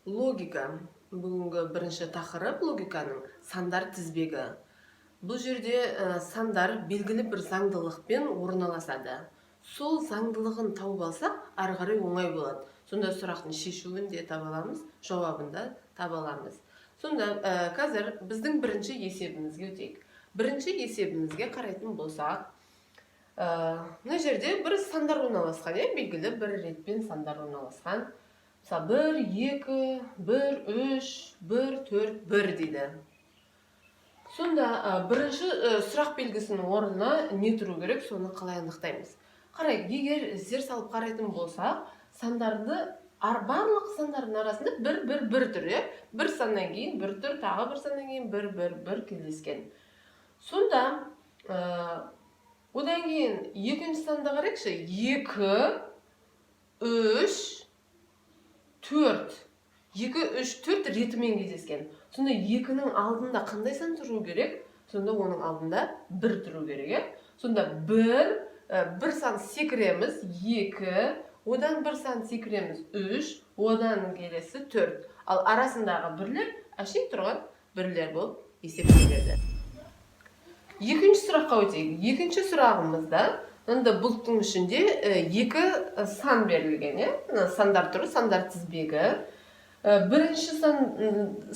Логика. Бүгінгі бірінші тақырып логиканың сандар тізбегі. Бұл жерде сандар белгілі бір заңдылықпен орналасады. Сол заңдылығын тауып алсақ, ары қарай оңай болады. Сонда сұрақтың шешуін де таба аламыз, жауабын да таба аламыз. Сонда қазір біздің бірінші есебімізге өтейік. Бірінші есебімізге қарайтын болсақ, мына жерде бір сандар орналасқан, белгілі бір ретпен сандар орналасқан. Мысалы 1, 2, 1, 3, 1, 4, 1 дейді. Сонда бірінші сұрақ белгісінің орнына не тұру керек, соны қалай анықтаймыз? Қарайық, егер зер салып қарайтын болсақ, сандарды барлық сандардың арасында бір тұр, бір саннан кейін бір тұр, тағы бір саннан кейін бір келескен. Сонда одан кейін екінші санды қарайықшы, 2, 3, 4. 2, 3, 4 ретімен кездескен. Сонда 2-нің алдында қандай сан тұру керек? Сонда оның алдында 1 тұру керек. Сонда 1 сан секіреміз 2, одан 1 сан секіреміз 3, одан келесі 4. Ал арасындағы бірлер әшейін тұрған бірлер болып есептеледі. Екінші сұраққа өтейік. Екінші сұрағымызда бұлттың ішінде 2 сан берілген, сандар түрі, сандар тізбегі. Бірінші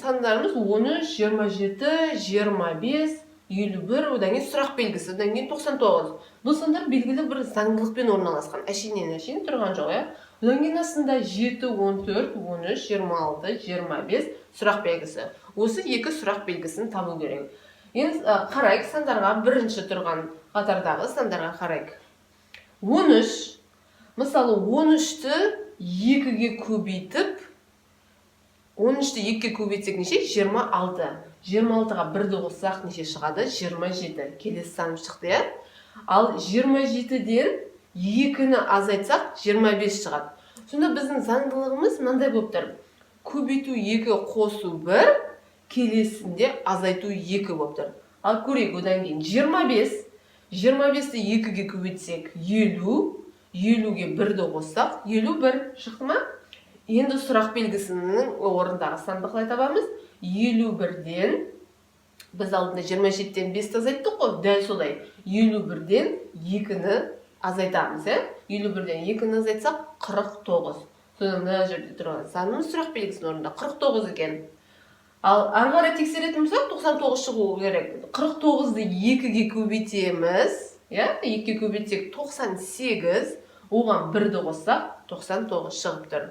сандарымыз 13, 27, 25, 51, одан кейін сұрақ белгісі, одан кейін 99. Бұл сандар белгілі бір заңдылықпен орналасқан, әшейін тұрған жоқ. Одан кейін астында 7, 14, 13, 26, 25 сұрақ белгісі. Осы 2 сұрақ белгісін табу керек. Енді қарайық сандарға, бірінші тұрған қатардағы сандарға қарайық. 13, мысалы 13-ті 2-ге көбейтіп, 13-ті 2-ге көбейтсек неше? 26. 26-ға 1-ді қоссақ неше шығады? 27. Келесі сан шықты. Ал 27-ден 2-ні азайтсақ 25 шығады. Сонда біздің заңдылығымыз мынандай болып тұр. Көбейту 2, қосу 1, келесінде азайту 2 болып тұр. Ал көрейік, одан кейін 25. 25-ті 2-ге көбейтсек 50, 50-ге 1-ді қоссақ 51 шықты ма? Енді сұрақ белгісінің орындағы санды қалай табамыз? 51-ден, біз алдында 27-ден 5-ті азайттық қой, дәл солай. 51-ден 2-ні азайтамыз. 51-ден 2-ні азайтсақ 49. Сонда мына жерде тұрған санымыз сұрақ белгісінің орнында 49 екен. Ал ары қарай тексеретін болсақ 99 шығу керек. 49-ды 2-ге көбейтеміз. 2-ге көбейтсек 98, оған 1-ді қоссақ 99 шығып тұр.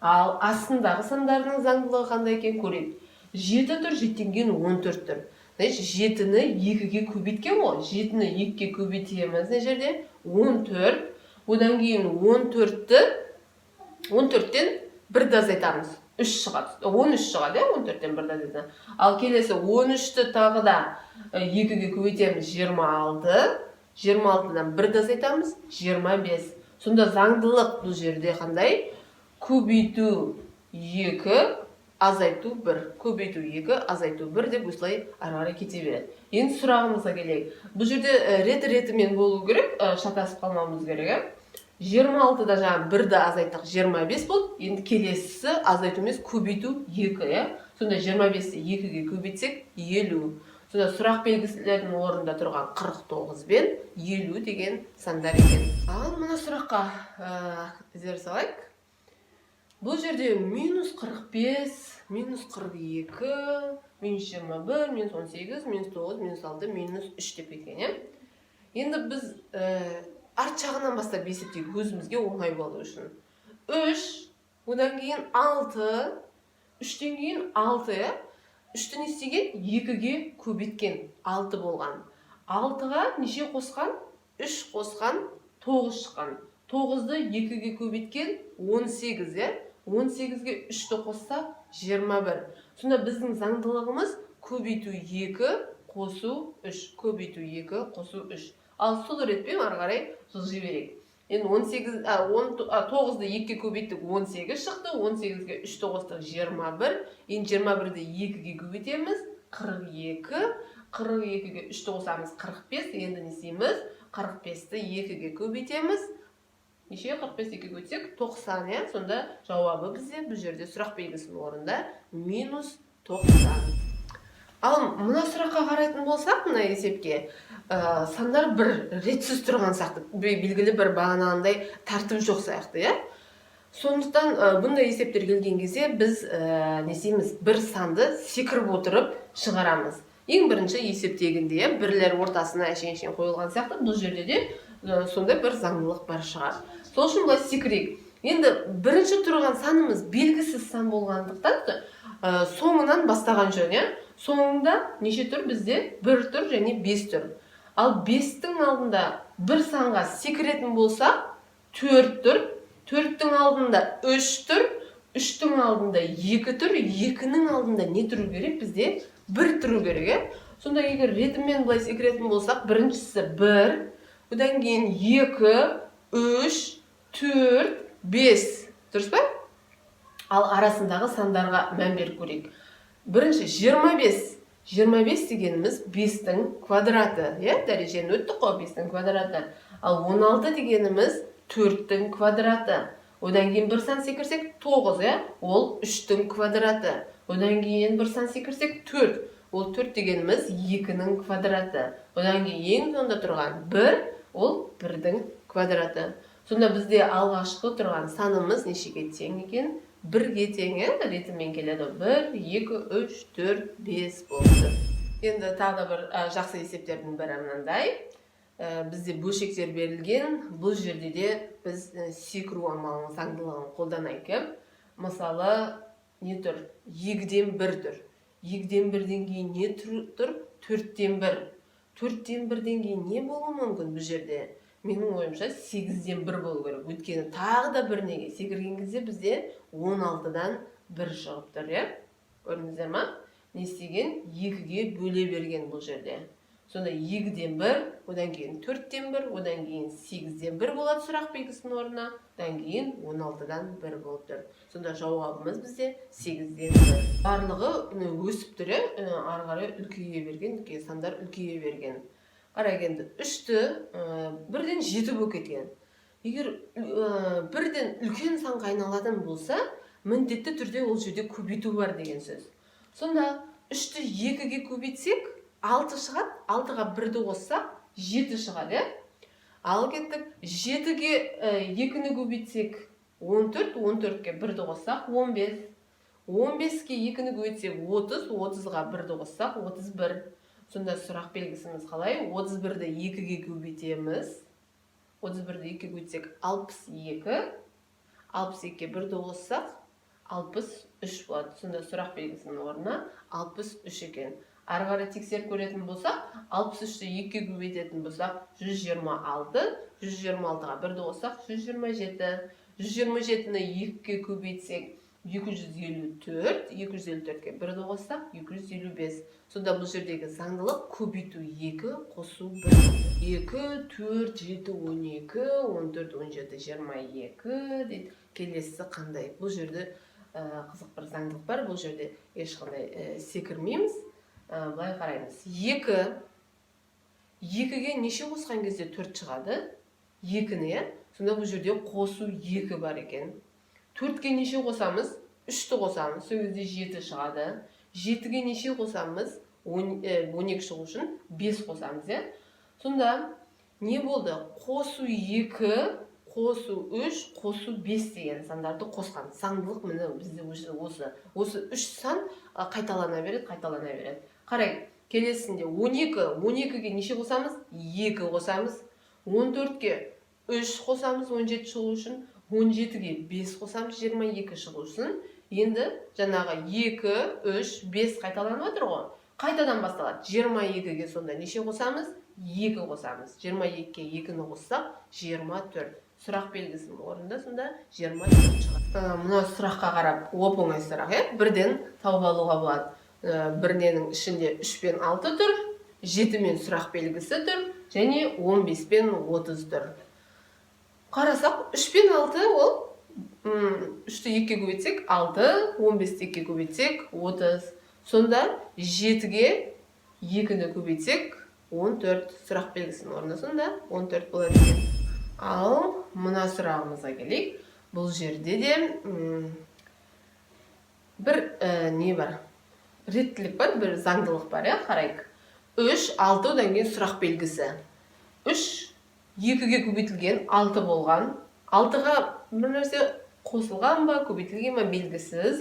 Ал астындағы сандардың заңдылығы қандай екен көрейік. 7 тұр, 7-тен кейін 14 тұр. 7-ні 2-ге көбейткен ғой. 7-ні 2-ге көбейтеміз не жерде? 14. Одан кейін 14-тен 1-ді азайтамыз. 3 шығады. 13 шығады, 14-тен 1-ді азайтамыз. Ал келесі 13-ті тағы да 2-ге көбейтеміз 26. 26-дан 1-ді азайтамыз 25. Сонда заңдылық бұл жерде қандай? Көбейту 2, азайту 1. Көбейту 2, азайту 1 деп осылай ары қарай кете береді. Енді сұрағымызға келейік. Бұл жерде реті-ретімен болу керек, шатасып қалмауымыз керек. 26-да жаңа 1-ді азайттық 25 болды. Енді келесісі азайту емес, көбейту 2. Сонда 25-ті 2-ге көбейтсек 50. Сонда сұрақ белгілерінің орнында тұрған 49 бен 50 деген сандар екен. Ал мына сұраққа зер салайық. Бұл жерде минус 45, минус 42, минус 21, минус 18, минус 9, минус 6, минус 3 деп кеткен. Енді біз арт жағынан бастап есептейік өзімізге оңай болу үшін. 3, одан кейін 6, 3-тен кейін 6, 3-ті не істеген? 2-ге көбейткен 6 болған. 6-ға неше қосқан? 3 қосқан 9 шыққан. 9-ды 2-ге көбейткен 18, 18-ге 3-ті қосса 21. Сонда біздің заңдылығымыз көбейту 2, қосу 3. Көбейту 2, қосу 3. Ал сол ретпен ары қарай жылжи берейік. Енді 9-ды 2-ге көбейттік 18 шықты, 18-ге 3-ті қостық 21. Енді 21-ді 2-ге көбейтеміз 42, 42-ге 3-ті қосамыз 45. Енді не істейміз? 45-ті 2-ге көбейтеміз неше 45-ке көтсек 90, иә? Сонда жауабы бізде бұл жерде сұрақ белгісінің орнында минус 90. Ал мына сұраққа қарайтын болсақ, мына есепке сандар бір ретсіз тұрған сияқты, белгілі бір бағанағындай тәртіп жоқ сияқты, иә? Сондықтан бұндай есептер келген кезде біз не істейміз, бір санды секіріп отырып шығарамыз. Ең бірінші есептегенде бірлер ортасына әшейін қойылған сияқты, бұл жерде де сондай бір заңдылық бар шығар. Сол үшін бұлай секірейік. Енді бірінші тұрған санымыз белгісіз сан болғандықтан соңынан бастаған жөн, иә? Соңында неше тұр бізде? 1 тұр және 5 тұр. Ал 5-тің алдында бір санға секіретін болса 4 тұр. 4-тің алдында 3 тұр, 3-тің алдында 2 тұр, 2-нің алдында не тұру керек? Бізде 1 тұру керек. Сонда егер ретімен былай секіретін болсақ, біріншісі 1, одан кейін 2, 3, 4, 5. Дұрыс па? Ал арасындағы сандарға мән беріп көрейік. Бірінші 25. 25 дегеніміз 5-тің квадраты. Дәрежені өттік қой, 5-тің квадраты. Ал 16 дегеніміз 4-тің квадраты. Одан кейін бір сан секірсек 9, ол 3-тің квадраты. Одан кейін бір сан секірсек 4, ол 4 дегеніміз 2-нің квадраты. Одан кейін ең соңында тұрған 1, ол 1-дің квадраты. Сонда бізде алғашқы тұрған санымыз нешеге тең екен? 1-ге тең, ретімен келеді. 1, 2, 3, 4, 5 болды. Енді тағы бір жақсы есептердің бірі мынандай. Бізде бөлшектер берілген, бұл жерде де біз секіру амалының заңдылығын қолданайық. Мысалы, не тұр? 2-ден 1 тұр. 2-ден 1-ден кейін не тұр? 4-ден 1. 4-ден 1-ден кейін не болуы мүмкін бұл жерде? Менің ойымша 8-ден 1 болу керек. Өйткені тағы да бір неге секірген кезде бізде 16-дан 1 шығып тұр, көрдіңіздер ма? Не істеген? 2-ге бөле берген бұл жерде. Сонда 2-ден 1, одан кейін 4-ден 1, одан кейін 8-ден 1 болады сұрақ белгісінің орнына, одан кейін 16-дан 1 болып тұр. Сонда жауабымыз бізде 8-ден 1. Барлығы өсіп тұр, ары қарай үлкейе берген, сандар үлкейе берген. Қарағенді 3-ті 1-ден 7 болып кеткен. Егер 1-ден үлкен санға айналатын болса, міндетті түрде ол жерде көбейту бар деген сөз. Сонда 3-ті 2-ге көбейтсек, 6 шығады, 6-ға 1-ді қоссақ, 7 шығады. Ал кеттік, 7-ге 2-ні көбейтсек, 14, 14-ге 1-ді қоссақ, 15. 15-ге 2-ні көбейтсек, 30, 30-ға 1-ді қоссақ, 31. Сонда сұрақ белгісіміз қалай? 31-ді 2-ге көбейтеміз. 31-ді 2-ге көбейтсек, 62. 62-ге 1-ді қоссақ, 63 болады. Сонда сұрақ белгісінің орнына 63 екен. Ары қарай тексеріп көретін болсақ, 63-ті 2-ге көбейтетін болсақ, 126, 126-ға 1-ді қоссақ, 127. 127-ні 2-ге көбейтсек, 254, 254-ге 1-ді қоссақ, 255. Сонда бұл жердегі заңдылық көбейту 2, қосу 1. 2, 4, 7, 12, 14, 17, 22 дейді. Келесі қандай? Бұл жерде қызық бір заңдылық бар, бұл жерде ешқандай секірмейміз. Былай қараймыз. 2-ге неше қосқан кезде 4 шығады? 2-ні, сонда бұл жерде қосу 2 бар екен. 4-ге неше қосамыз? 3-ті қосамыз, сол кезде 7 шығады. 7-ге неше қосамыз? 12 шығу үшін 5 қосамыз, Сонда не болды? Қосу 2, қосу 3, қосу 5 деген сандарды қосқан. Заңдылық міне бізде осы 3 сан қайталана береді. Қарай, келесінде 12-ге неше қосамыз? 2 қосамыз. 14-ге 3 қосамыз, 17 шығу үшін. 17-ге 5 қосамыз, 22 шығу үшін. Енді жаңағы 2, 3, 5 қайталанып отыр ғой. Қайтадан басталады. 22-ге сонда неше қосамыз? 2 қосамыз. 22-ге 2-ні қоссақ, 24. Сұрақ белгісінің орнында сонда 24 шығады. Мына сұраққа қарап, оп-оңай сұрақ, 1-ден тауып алуға болады. Бірненің ішінде 3 пен 6 тұр, 7 мен сұрақ белгісі тұр, және 15 пен 30 тұр. Қарасақ, 3 пен 6 ол 3-ті 2-ге көбейтсек 6, 15-ті 2-ге көбейтсек 30. Сонда 7-ге 2-ні көбейтсек 14. Сұрақ белгісінің орнына сонда 14 болады екен. Ал мына сұрағымызға келейік. Бұл жерде де бір не бар? Реттілік бар, бір заңдылық бар, қарайық. 3, 6 одан кейін сұрақ белгісі. 3 2-ге көбейтілген 6 болған. 6-ға бір нәрсе қосылған ба, көбейтілген ба белгісіз,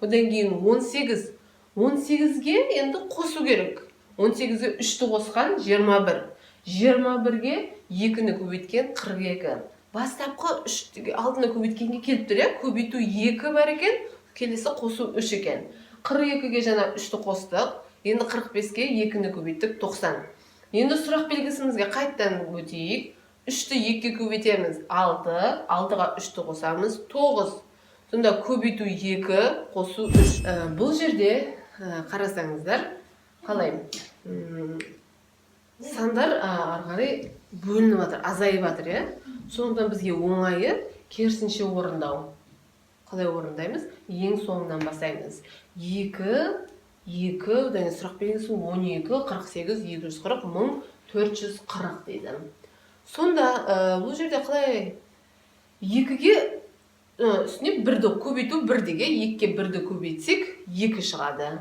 одан кейін 18. 18-ге енді қосу керек. 18-ге 3-ті қосқан 21. 21-ге 2-ні көбейткен 42. Бастапқы 6-ны көбейткенге келіп тұр, көбейту 2 бар екен, келесі қосу 3 екен. 42-ге жаңа 3-ті қостық, енді 45-ге 2-ні көбейттік 90. Енді сұрақ белгісімізге қайттан өтейік. 3-ті 2-ге көбейтеміз 6, 6-ға 3-ті қосамыз 9. Сонда көбейту 2, қосу 3. Бұл жерде қарасаңыздар, қалай? Сандар арғарай бөлініп жатыр, азайып жатыр, сондықтан бізге оңайы керісінше орындау. Қалай орындаймыз? Ең соңынан бастаймыз. 2, одан кейін сұрақ белгісі 12, 48, 240, 1440 дейді. Сонда бұл жерде қалай 2-ге үстіне 1-ді көбейту 1-деге, 2-ге 1-ді көбейтсек 2 шығады.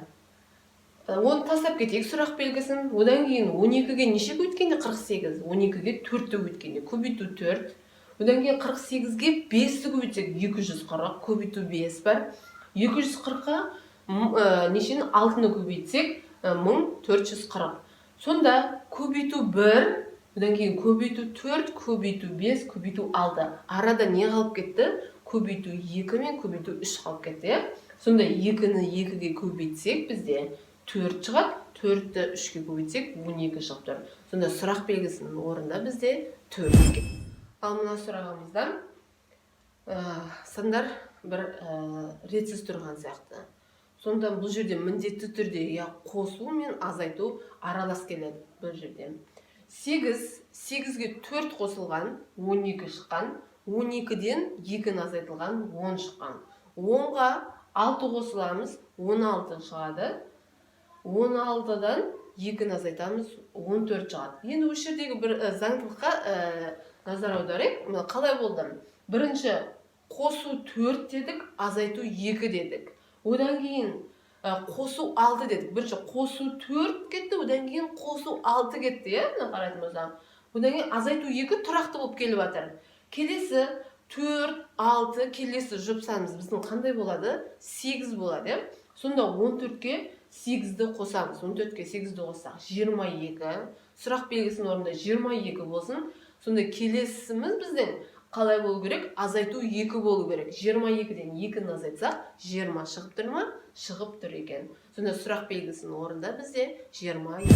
Оны тастап кетейік сұрақ белгісін. Одан кейін 12-ге неше көбейткенде 48, 12-ге 4-ті көбейткенде көбейту 4. Одан кейін 48-ге 5-ті көбейтсек 240, көбейту 5 бар. 240-ға нешені 6-ны көбейтсек 1440. Сонда көбейту 1, одан кейін көбейту 4, көбейту 5, көбейту 6. Арада не қалып кетті? Көбейту 2 мен көбейту 3 қалып кетті. Сонда 2-ні 2-ге көбейтсек бізде 4 шығады, 4-ті 3-ге көбейтсек 12 шығып тұр. Сонда сұрақ белгісінің орнында бізде 4. Ал мына сұрағымызда сандар бір ретсіз тұрған сияқты. Сонда бұл жерде міндетті түрде қосу мен азайту аралас келеді бұл жерде. 8-ге 4 қосылған, 12 шыққан, 12-ден 2 азайтылған, 10 шыққан. 10-ға 6 қосыламыз, 16 шығады. 16-дан 2-ні азайтамыз, 14 шығады. Енді осы жердегі бір заңдылыққа назар аударайық. Қалай болды? Бірінші қосу 4 дедік, азайту 2 дедік. Одан кейін қосу 6 дедік. Бірінші қосу 4 кетті, одан кейін қосу 6 кетті, қарайтын болсам. Одан кейін азайту 2 тұрақты болып келіп жатыр. Келесі 4, 6, келесі жұпсамыз біздің қандай болады? 8 болады. Сонда 14-ке 8-ді қосамыз. 14-ке 8-ді қоссақ 22. Сұрақ белгісінің орнында 22 болсын. Сонда келесіміз біздің қалай болу керек? Азайту 2 болу керек. 22-ден 2-ні азайтсақ 20 шығып тұр ма? Шығып тұр екен. Сонда сұрақ белгісінің орнында бізде 22.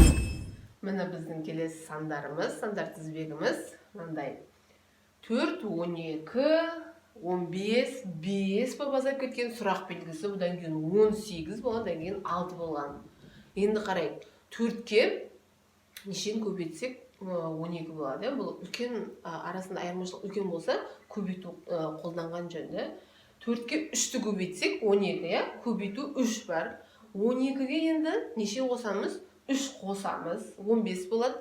Міне біздің келесі сандарымыз, сандар тізбегіміз мынандай. 4, 12, 15, 5 болып азайып кеткен, сұрақ белгісі, бұдан кейін 18 болған, одан кейін 6 болған. Енді қарайық, 4-ке нешені көбейтсек 12 болады. Бұл үлкен арасында айырмашылық үлкен болса, көбейту қолданған жөнді. 4-ке 3-ті көбейтсек 12, көбейту 3 бар. 12-ге енді неше қосамыз? 3 қосамыз, 15 болады.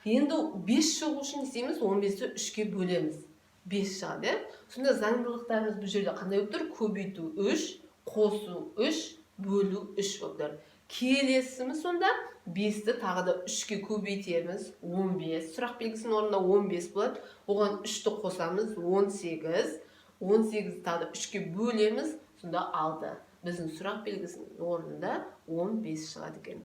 Енді 5 шығу үшін істейміз, 15-ті 3-ке бөлеміз. 5 шығады. Сонда заңдылықтарымыз бұл жерде қандай болып тұр? Көбейту 3, қосу 3, бөлу 3 болып тұр. Келесіміз сонда 5-ті тағы да 3-ке көбейтеміз, 15. Сұрақ белгісінің орнында 15 болады. Оған 3-ті қосамыз, 18. 18-ті тағы да 3-ке бөлеміз, сонда 6. Біздің сұрақ белгісінің орнында 15 шығады екен.